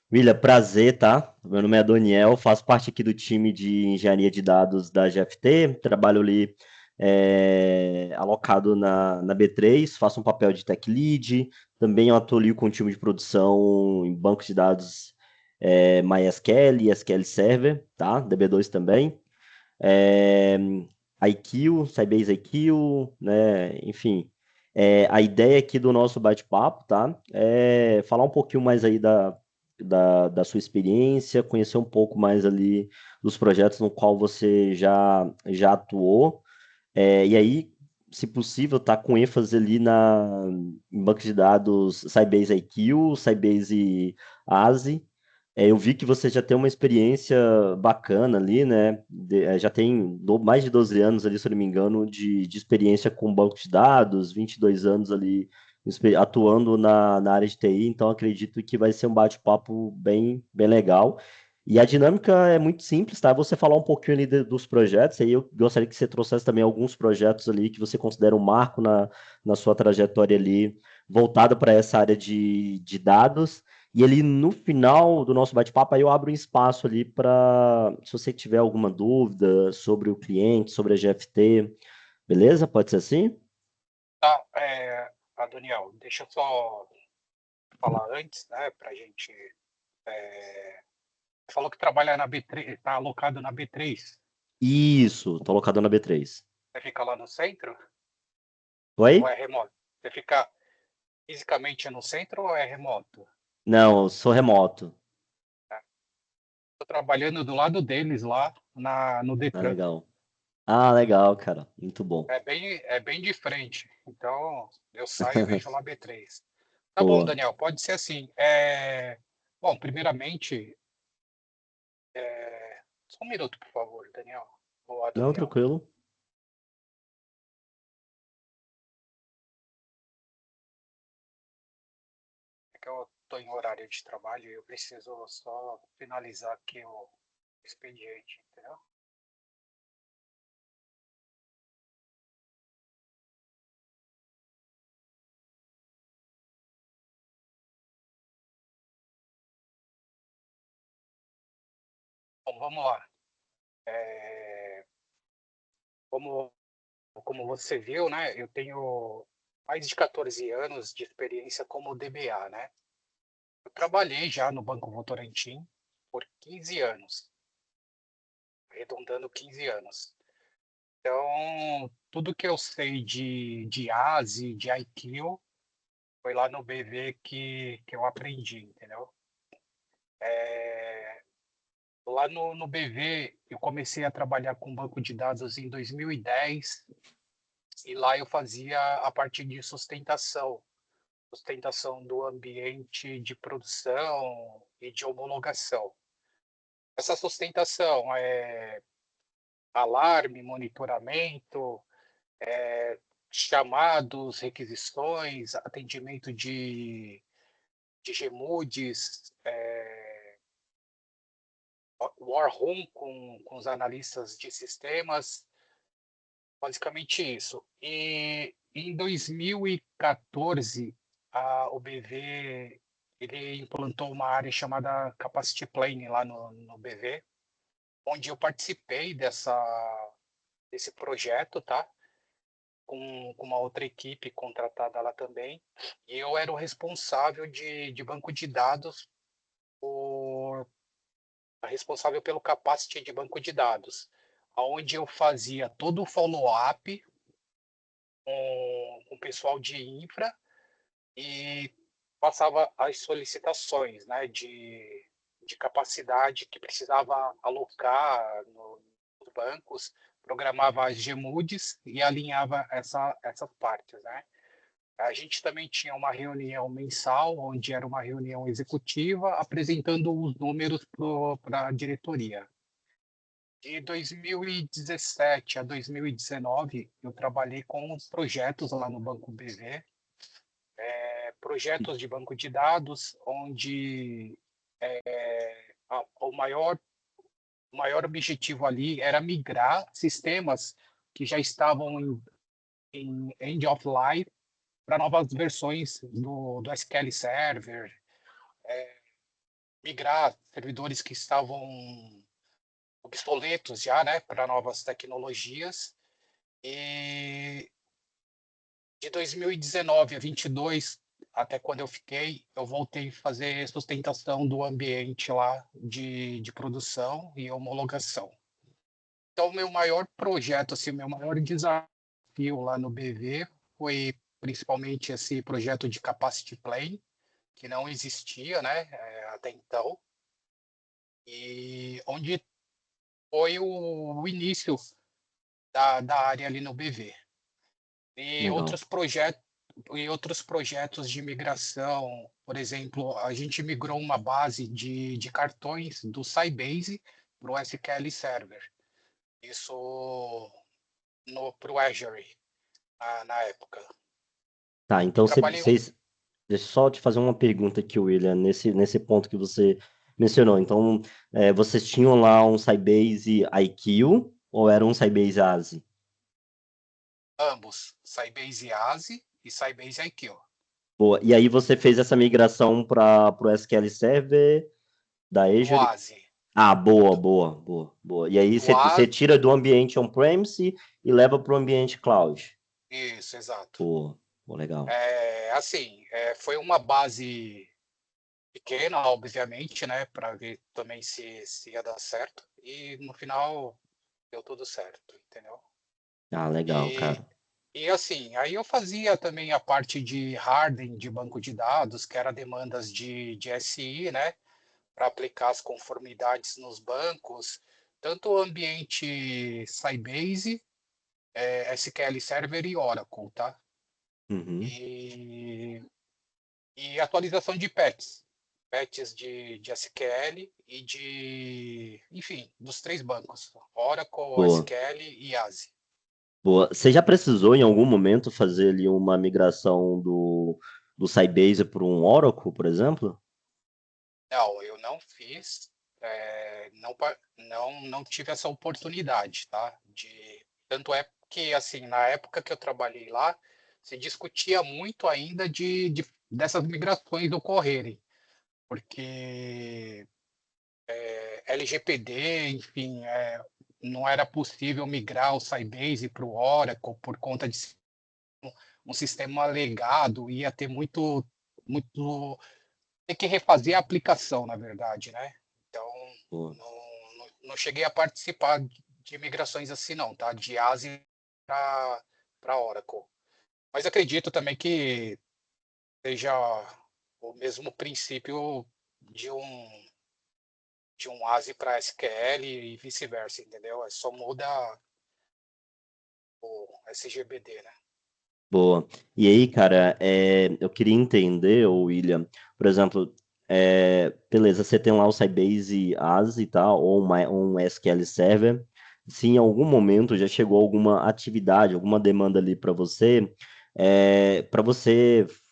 William, prazer, tá? Meu nome é Daniel, faço parte aqui do time de engenharia de dados da GFT, trabalho ali alocado na B3, faço um papel de tech lead, também eu atuo ali com o time de produção em bancos de dados MySQL e SQL Server, tá? DB2 também. É, IQ, Sybase IQ, né? Enfim, a ideia aqui do nosso bate-papo, tá? É falar um pouquinho mais aí da sua experiência, conhecer um pouco mais ali dos projetos no qual você já atuou, e aí, se possível, tá com ênfase ali em banco de dados Sybase IQ, Sybase ASI. Eu vi que você já tem uma experiência bacana ali, né? Já tem mais de 12 anos ali, se eu não me engano, de experiência com banco de dados, 22 anos ali atuando na área de TI, então acredito que vai ser um bate-papo bem legal. E a dinâmica é muito simples, tá? Você falar um pouquinho ali dos projetos, aí eu gostaria que você trouxesse também alguns projetos ali que você considera um marco na sua trajetória ali, voltada para essa área de dados. E ali no final do nosso bate-papo, aí eu abro um espaço ali para, se você tiver alguma dúvida sobre o cliente, sobre a GFT, beleza? Pode ser assim? Tá, Daniel, deixa eu só falar antes, né, pra gente. Você falou que trabalha na B3, está alocado na B3. Isso, tô alocado na B3. Você fica lá no centro ou é Oi? remoto? Você fica fisicamente no centro ou é remoto? Não, eu sou remoto. Estou trabalhando do lado deles lá no Ah, Detran. legal. Ah, legal, cara. Muito bom. É bem de frente. Então, eu saio e vejo lá B3. Tá bom, Boa. Daniel, pode ser assim. Bom, primeiramente, só um minuto, por favor, Daniel. Ou Não, Daniel. tranquilo. É que eu estou em horário de trabalho e eu preciso só finalizar aqui o expediente, entendeu? Bom, vamos lá. É, como, como você viu, né, eu tenho mais de 14 anos de experiência como DBA, né? Eu trabalhei já no Banco Votorantim por 15 anos, arredondando 15 anos. Então, tudo que eu sei de ASI, de IQ, foi lá no BV que eu aprendi, entendeu? Lá no BV, eu comecei a trabalhar com banco de dados em 2010 e lá eu fazia a parte de sustentação do ambiente de produção e de homologação. Essa sustentação é alarme, monitoramento, chamados, requisições, atendimento de GMUDs, war room com os analistas de sistemas, basicamente isso. E em 2014, o BV ele implantou uma área chamada Capacity Planning lá no BV, onde eu participei desse projeto, tá? Com uma outra equipe contratada lá também. E eu era o responsável de banco de dados, responsável pelo capacity de banco de dados, onde eu fazia todo o follow-up com o pessoal de infra e passava as solicitações, né, de capacidade que precisava alocar nos bancos, programava as GMUDs e alinhava essas partes, né. A gente também tinha uma reunião mensal, onde era uma reunião executiva, apresentando os números para a diretoria. De 2017 a 2019, eu trabalhei com os projetos lá no Banco BV, projetos de banco de dados, onde o maior objetivo ali era migrar sistemas que já estavam em end of life para novas versões do SQL Server, migrar servidores que estavam obsoletos já, né, para novas tecnologias. E de 2019 a 22, até quando eu fiquei, eu voltei a fazer sustentação do ambiente lá de produção e homologação. Então, o meu maior projeto, assim, o meu maior desafio lá no BV foi principalmente esse projeto de capacity planning, que não existia, né, até então, e onde foi o início da área ali no BV. E Legal. outros projetos de migração, por exemplo, a gente migrou uma base de cartões do Sybase para o SQL Server. Isso para o Azure, na época. Tá, E então trabalhei um. vocês. Deixa eu só te fazer uma pergunta aqui, William, nesse ponto que você mencionou. Então, vocês tinham lá um Sybase IQ ou era um Sybase ASI? Ambos, Sybase ASI e Sybase IQ. Boa. E aí você fez essa migração para o SQL Server da Do Azure? ASI. Ah, boa, Do, boa, boa, boa. E aí do você ASI, tira do ambiente on-premise e leva para o ambiente cloud. isso, exato. Boa, boa, legal. Assim, foi uma base pequena, obviamente, né, para ver também se ia dar certo. E no final deu tudo certo, entendeu? Ah, legal, E, cara. e assim, aí eu fazia também a parte de hardening de banco de dados, que era demandas de SI, né, para aplicar as conformidades nos bancos, tanto o ambiente Sybase, SQL Server e Oracle, tá? Uhum. E, e atualização de patches de SQL e enfim, dos três bancos, Oracle, Boa, SQL e ASI. boa. Você já precisou em algum momento fazer ali uma migração do Sybase para um Oracle, por exemplo? Não, eu não fiz, não tive essa oportunidade, tá? Tanto é que, assim, na época que eu trabalhei lá, se discutia muito ainda dessas migrações ocorrerem, porque LGPD, enfim, não era possível migrar o Sybase para o Oracle por conta de ser um sistema legado, ia ter muito, ter que refazer a aplicação, na verdade, né? Então, Boa. não cheguei a participar de migrações assim, não, tá? De ASI para Oracle. Mas acredito também que seja o mesmo princípio de um, de um ASI para SQL e vice-versa, entendeu? Só muda o SGBD, né? Boa. E aí, cara, eu queria entender, ô William, por exemplo, beleza, você tem lá o Sybase ASI, tá? Ou um SQL Server. Se em algum momento já chegou alguma atividade, alguma demanda ali para você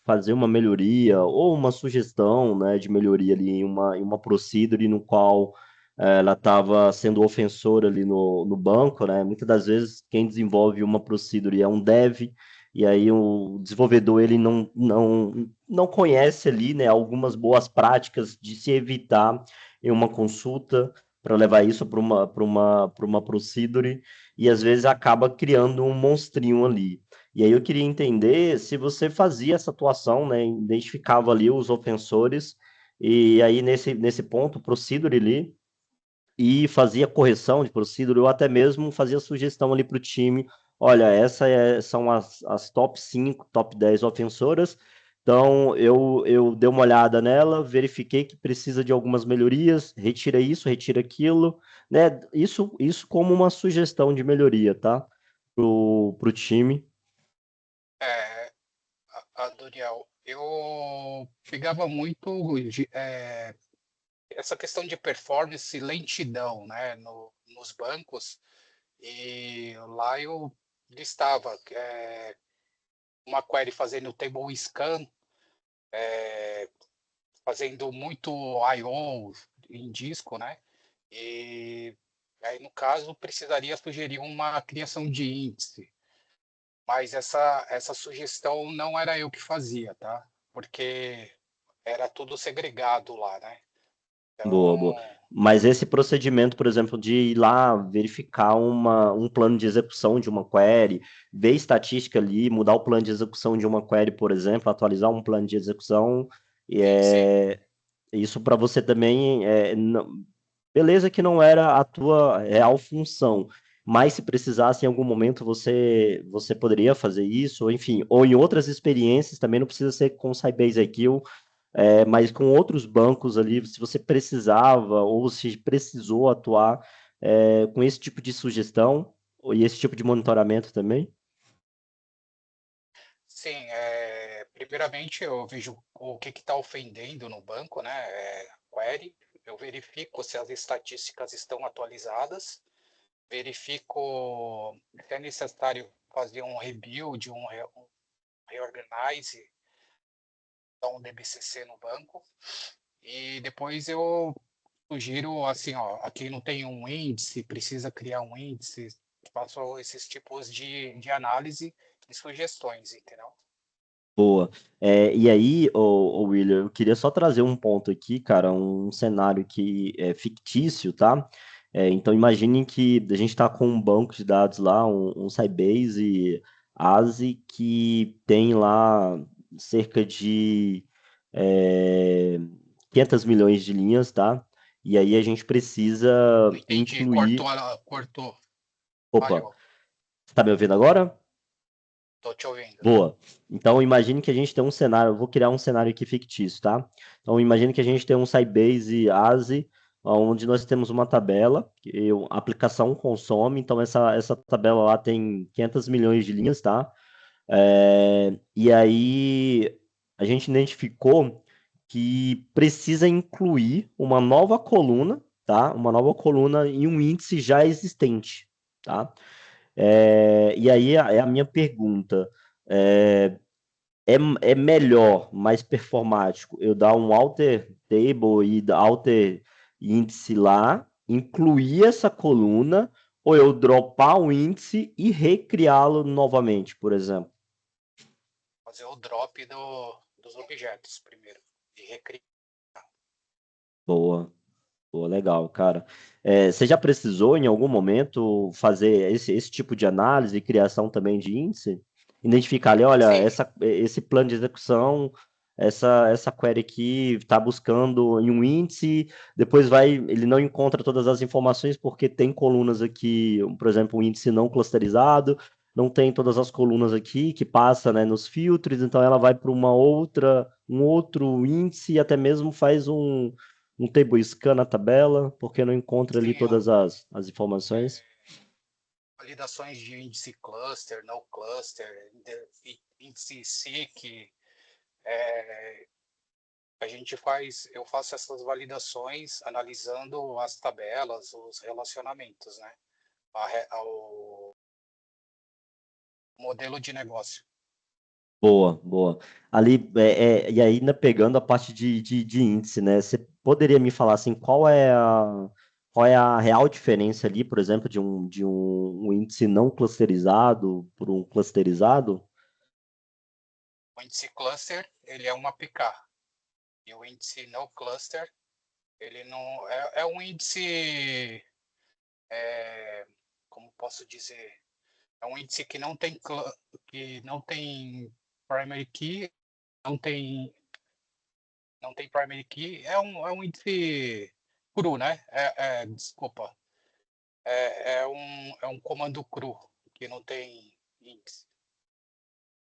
fazer uma melhoria ou uma sugestão, né, de melhoria ali em uma procedure no qual ela estava sendo ofensora ali no banco, né? Muitas das vezes quem desenvolve uma procedure é um dev, e aí o desenvolvedor ele não conhece ali, né, algumas boas práticas de se evitar em uma consulta para levar isso para uma procedure e às vezes acaba criando um monstrinho ali. E aí eu queria entender se você fazia essa atuação, né, identificava ali os ofensores e aí nesse ponto, procedure ali e fazia correção de procedure, ou até mesmo fazia sugestão ali para o time: olha, são as top 5, top 10 ofensoras, então eu dei uma olhada nela, verifiquei que precisa de algumas melhorias, retira isso, retira aquilo, né? Isso como uma sugestão de melhoria, tá? Pro time. É, Doriel, eu pegava muito essa questão de performance e lentidão, né, nos bancos, e lá eu listava uma query fazendo table scan, fazendo muito I/O em disco, né, e aí no caso precisaria sugerir uma criação de índice, mas essa sugestão não era eu que fazia, tá? Porque era tudo segregado lá, né? Boa, boa. Então, Mas esse procedimento, por exemplo, de ir lá verificar um plano de execução de uma query, ver estatística ali, mudar o plano de execução de uma query, por exemplo, atualizar um plano de execução, e sim, sim. isso para você também, beleza que não era a tua real função, mas se precisasse em algum momento você poderia fazer isso, ou enfim, ou em outras experiências, também não precisa ser com Sybase IQ, mas com outros bancos ali, se você precisava ou se precisou atuar com esse tipo de sugestão e esse tipo de monitoramento também? Sim, primeiramente eu vejo o que está ofendendo no banco, né? Query, eu verifico se as estatísticas estão atualizadas, verifico se é necessário fazer um rebuild, um reorganize, então um DBCC no banco, e depois eu sugiro assim, ó, aqui não tem um índice, precisa criar um índice, faço esses tipos de análise e sugestões, entendeu? Boa. E aí, William, eu queria só trazer um ponto aqui, cara, um cenário que é fictício, tá? Então, imagine que a gente está com um banco de dados lá, um Sybase ASI, que tem lá cerca de é, 500 milhões de linhas, tá? E aí a gente precisa Não entendi, incluir. cortou, Opa, falhou. você está me ouvindo agora? Tô te ouvindo. Boa. Então, imagine que a gente tem um cenário, eu vou criar um cenário aqui fictício, tá? Então, imagine que a gente tem um Sybase ASI, onde nós temos uma tabela que a aplicação consome, então essa tabela lá tem 500 milhões de linhas, tá? E aí, a gente identificou que precisa incluir uma nova coluna, tá? Uma nova coluna em um índice já existente, tá? E aí é a minha pergunta. É, é melhor, mais performático, eu dar um alter table e alter índice lá, incluir essa coluna, ou eu dropar o índice e recriá-lo novamente, por exemplo? Fazer o drop dos objetos primeiro e recriar. Boa. Pô, legal, cara. Você já precisou, em algum momento, fazer esse tipo de análise e criação também de índice? Identificar ali, olha, Sim, esse plano de execução, essa query aqui está buscando em um índice, depois ele não encontra todas as informações porque tem colunas aqui, por exemplo, um índice não clusterizado, não tem todas as colunas aqui que passa, né, nos filtros, então ela vai para um outro índice e até mesmo faz um table scan na tabela, porque não encontra ali sim, todas as informações. validações de índice cluster, no cluster, índice SIC, eu faço essas validações analisando as tabelas, os relacionamentos, né? Ao modelo de negócio. Boa, boa. Ali, e aí, ainda pegando a parte de índice, né? Você poderia me falar assim, qual é a real diferença ali, por exemplo, um índice não clusterizado por um clusterizado? O índice cluster, ele é uma APK, e o índice no cluster, ele não é um índice, é, como posso dizer, é um índice que não tem primary key, não tem não tem primary key, é um índice cru, né? Desculpa, é um comando cru que não tem índice.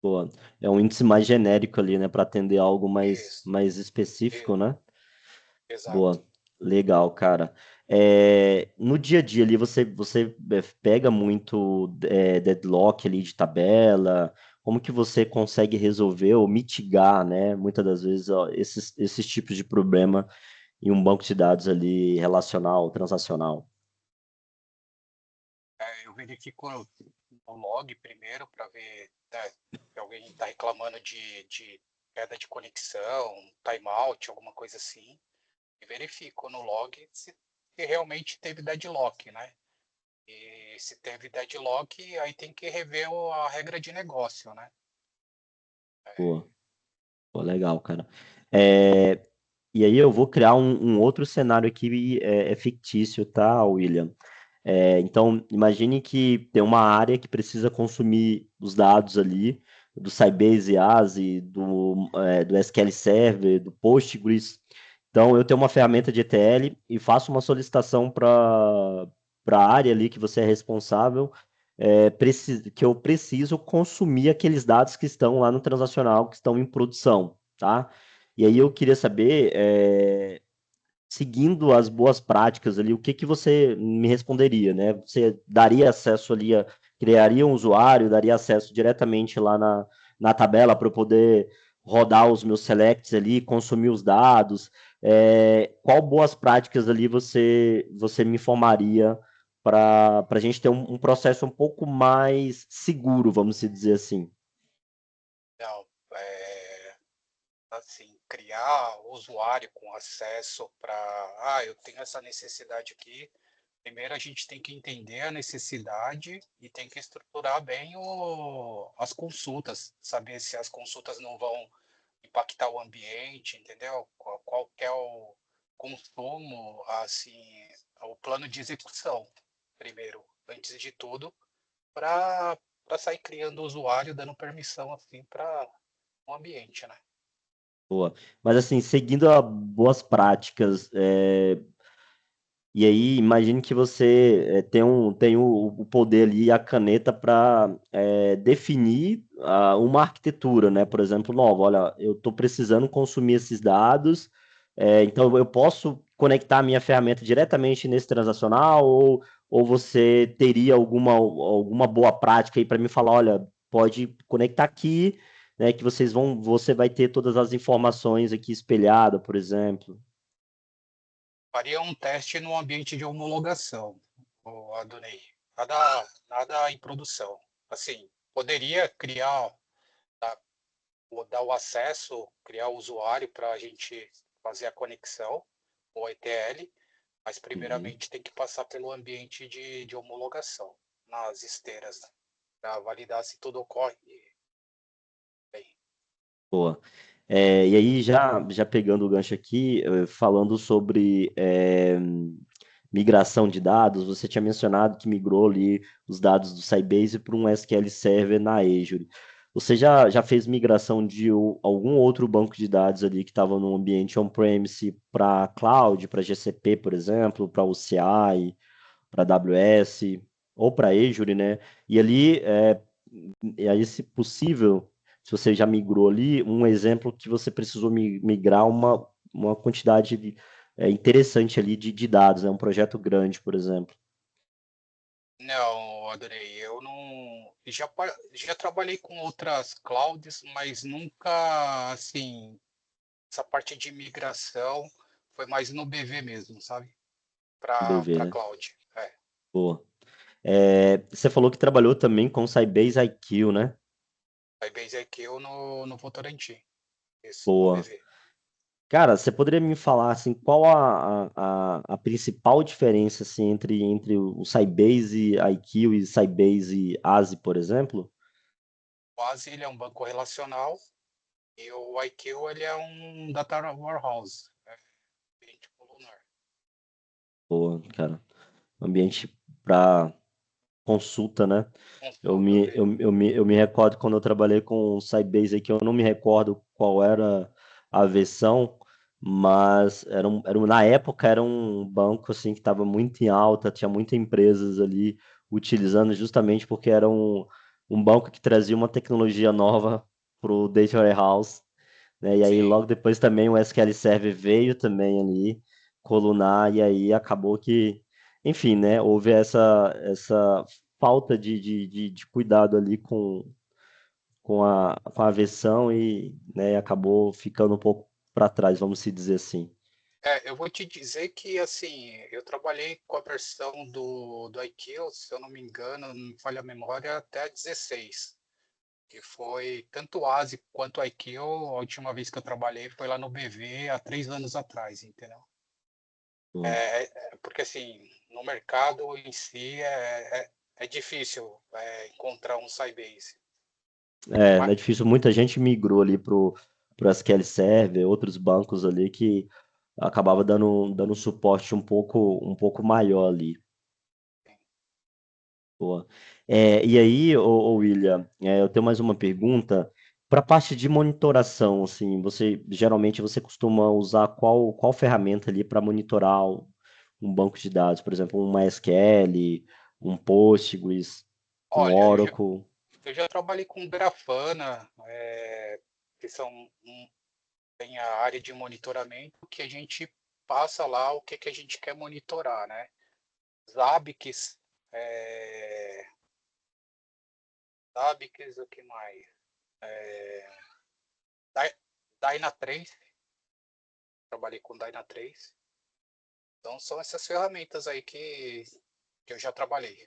Boa. É um índice mais genérico ali, né, para atender algo Isso, mais específico, isso, né? exato. Boa, legal, cara. No dia a dia ali, você pega muito deadlock ali de tabela, como que você consegue resolver ou mitigar, né, muitas das vezes, ó, esses tipos de problema em um banco de dados ali relacional, transacional? Eu verifico no log primeiro para ver, né, se alguém está reclamando de queda de conexão, timeout, alguma coisa assim, e verifico no log se realmente teve deadlock, né? E se teve deadlock, aí tem que rever a regra de negócio, né? Boa, pô, legal, cara. E aí eu vou criar um outro cenário aqui é fictício, tá, William? Então, imagine que tem uma área que precisa consumir os dados ali do Sybase ASI, do SQL Server, do Postgres. Então, eu tenho uma ferramenta de ETL e faço uma solicitação para a área ali que você é responsável, que eu preciso consumir aqueles dados que estão lá no transacional, que estão em produção, tá? E aí eu queria saber, seguindo as boas práticas ali, o que que você me responderia, né? Você daria acesso ali, criaria um usuário, daria acesso diretamente lá na tabela para eu poder rodar os meus selects ali, consumir os dados? Qual boas práticas ali você me informaria para a gente ter um processo um pouco mais seguro, vamos dizer assim? Não, assim, criar usuário com acesso para, eu tenho essa necessidade aqui. Primeiro a gente tem que entender a necessidade e tem que estruturar bem as consultas, saber se as consultas não vão impactar o ambiente, entendeu? Qual que é o consumo, assim, o plano de execução, primeiro, antes de tudo, para sair criando usuário, dando permissão assim para o ambiente, né? Boa. Mas assim, seguindo a boas práticas, e aí, imagine que você tem o poder ali, a caneta para definir uma arquitetura, né? Por exemplo, nova. Olha, eu estou precisando consumir esses dados, então eu posso conectar a minha ferramenta diretamente nesse transacional, ou você teria alguma boa prática aí para me falar, olha, pode conectar aqui, né? Que você vai ter todas as informações aqui espelhadas, por exemplo. Faria um teste no ambiente de homologação, o Adonai. Nada em produção. Assim, poderia criar, tá, ou dar o acesso, criar o usuário para a gente fazer a conexão, o ETL, mas Uhum. primeiramente tem que passar pelo ambiente de homologação nas esteiras, né? Para validar se tudo ocorre bem. Boa. E aí, já pegando o gancho aqui, falando sobre migração de dados, você tinha mencionado que migrou ali os dados do Sybase para um SQL Server na Azure. Você já fez migração de algum outro banco de dados ali que estava no ambiente on-premise para cloud, para GCP, por exemplo, para OCI, para AWS ou para Azure, né? E ali, e aí, se possível, se você já migrou ali, um exemplo que você precisou migrar uma quantidade interessante ali de dados, né? Um projeto grande, por exemplo. Não, adorei. Eu não. Já trabalhei com outras clouds, mas nunca, assim, essa parte de migração foi mais no BV mesmo, sabe? BV, Para né? cloud. É, Boa. Você falou que trabalhou também com Sybase IQ, né? Sybase IQ no Votorantim. Isso, no Boa. BV. Cara, você poderia me falar assim, qual a principal diferença assim, entre o Sybase IQ e Sybase ASI, por exemplo? O ASI, ele é um banco relacional e o IQ, ele é um data warehouse. É, ambiente colunar. Boa, cara. Ambiente para consulta, né? Consulta, é. Eu me recordo quando eu trabalhei com o Sybase aqui, eu não me recordo qual era a versão, mas na época era um banco assim que estava muito em alta, tinha muitas empresas ali utilizando justamente porque era um banco que trazia uma tecnologia nova para o Data Warehouse, né? E aí Sim. logo depois também o SQL Server veio também ali colunar e aí acabou que, enfim, né? Houve essa falta de cuidado ali com a versão e, né, acabou ficando um pouco para trás, vamos se dizer assim. Eu vou te dizer que, assim, eu trabalhei com a versão do IQ, se eu não me engano, não me falha a memória, até 16, que foi tanto o ASI quanto o IQ, a última vez que eu trabalhei foi lá no BV há 3 anos atrás, entendeu? Bom, Porque, assim, no mercado em si é difícil encontrar um Sybase. Não Mas, é difícil, muita gente migrou ali pro SQL Server, outros bancos ali que acabava dando um suporte um pouco maior ali. Boa. E aí, William, eu tenho mais uma pergunta. Para a parte de monitoração, assim, geralmente você costuma usar qual ferramenta ali para monitorar um banco de dados? Por exemplo, um MySQL, um Postgres, um Olha, Oracle. eu já trabalhei com Grafana, que tem a área de monitoramento que a gente passa lá o que a gente quer monitorar, né? Zabbix, é, Zabbix, o que mais? É, Dynatrace, trabalhei com Dynatrace. Então são essas ferramentas aí que eu já trabalhei.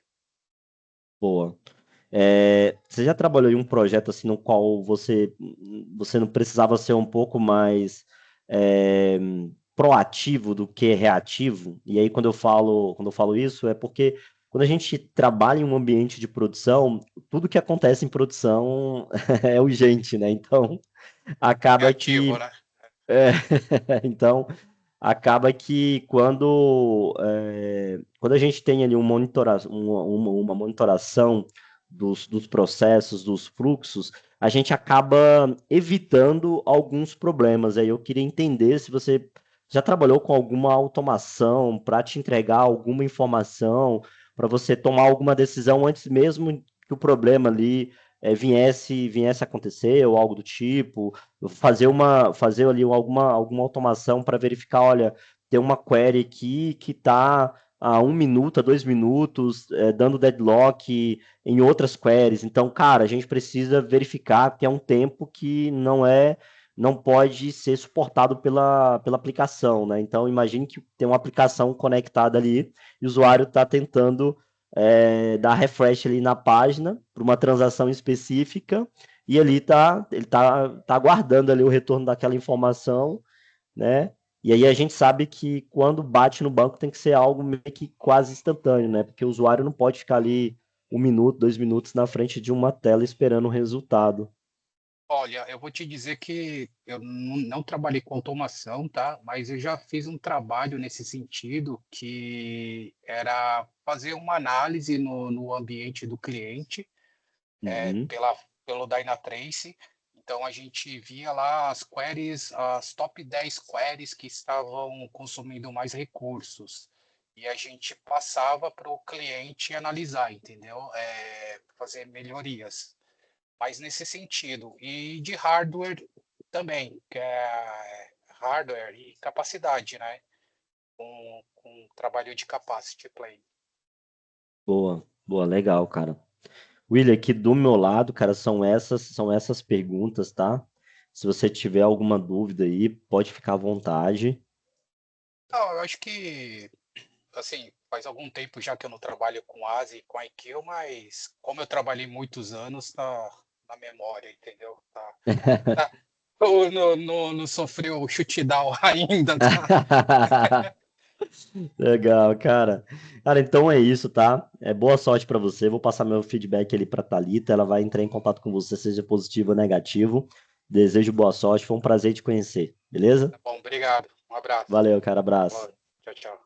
Boa. Você já trabalhou em um projeto assim no qual você não precisava ser um pouco mais é, proativo do que reativo? E aí, quando eu falo isso, é porque quando a gente trabalha em um ambiente de produção, tudo que acontece em produção é urgente, né? Então, acaba Reativo, que. né? é, então, acaba que quando a gente tem ali uma monitoração dos processos, dos fluxos, a gente acaba evitando alguns problemas. Aí eu queria entender se você já trabalhou com alguma automação para te entregar alguma informação, para você tomar alguma decisão antes mesmo que o problema ali viesse a acontecer ou algo do tipo, fazer ali alguma automação para verificar, olha, tem uma query aqui que está a 1 minuto, a 2 minutos, dando deadlock em outras queries. Então, cara, a gente precisa verificar que é um tempo que não pode ser suportado pela aplicação, né? Então, imagine que tem uma aplicação conectada ali e o usuário está tentando dar refresh ali na página para uma transação específica e ele tá aguardando ali o retorno daquela informação, né? E aí a gente sabe que quando bate no banco tem que ser algo meio que quase instantâneo, né? Porque o usuário não pode ficar ali 1 minuto, 2 minutos na frente de uma tela esperando o resultado. Olha, eu vou te dizer que eu não trabalhei com automação, tá? Mas eu já fiz um trabalho nesse sentido, que era fazer uma análise no ambiente do cliente, Uhum, pelo Dynatrace. Então a gente via lá as queries, as top 10 queries que estavam consumindo mais recursos. E a gente passava para o cliente analisar, entendeu? Fazer melhorias, mas nesse sentido. E de hardware também, que é hardware e capacidade, né? Com trabalho de capacity plane. boa, boa, legal, cara. William, aqui do meu lado, cara, são essas perguntas, tá? Se você tiver alguma dúvida aí, pode ficar à vontade. Não, eu acho que, assim, faz algum tempo já que eu não trabalho com ASI e com IQ, mas como eu trabalhei muitos anos, tá na memória, entendeu? Tá, não sofreu o shutdown ainda, tá? Legal, cara. Cara, então é isso, tá? Boa sorte pra você. Vou passar meu feedback ali pra Thalita. Ela vai entrar em contato com você, seja positivo ou negativo. Desejo boa sorte. Foi um prazer te conhecer, beleza? Tá bom, obrigado. Um abraço. Valeu, cara. Abraço. Boa. Tchau, tchau.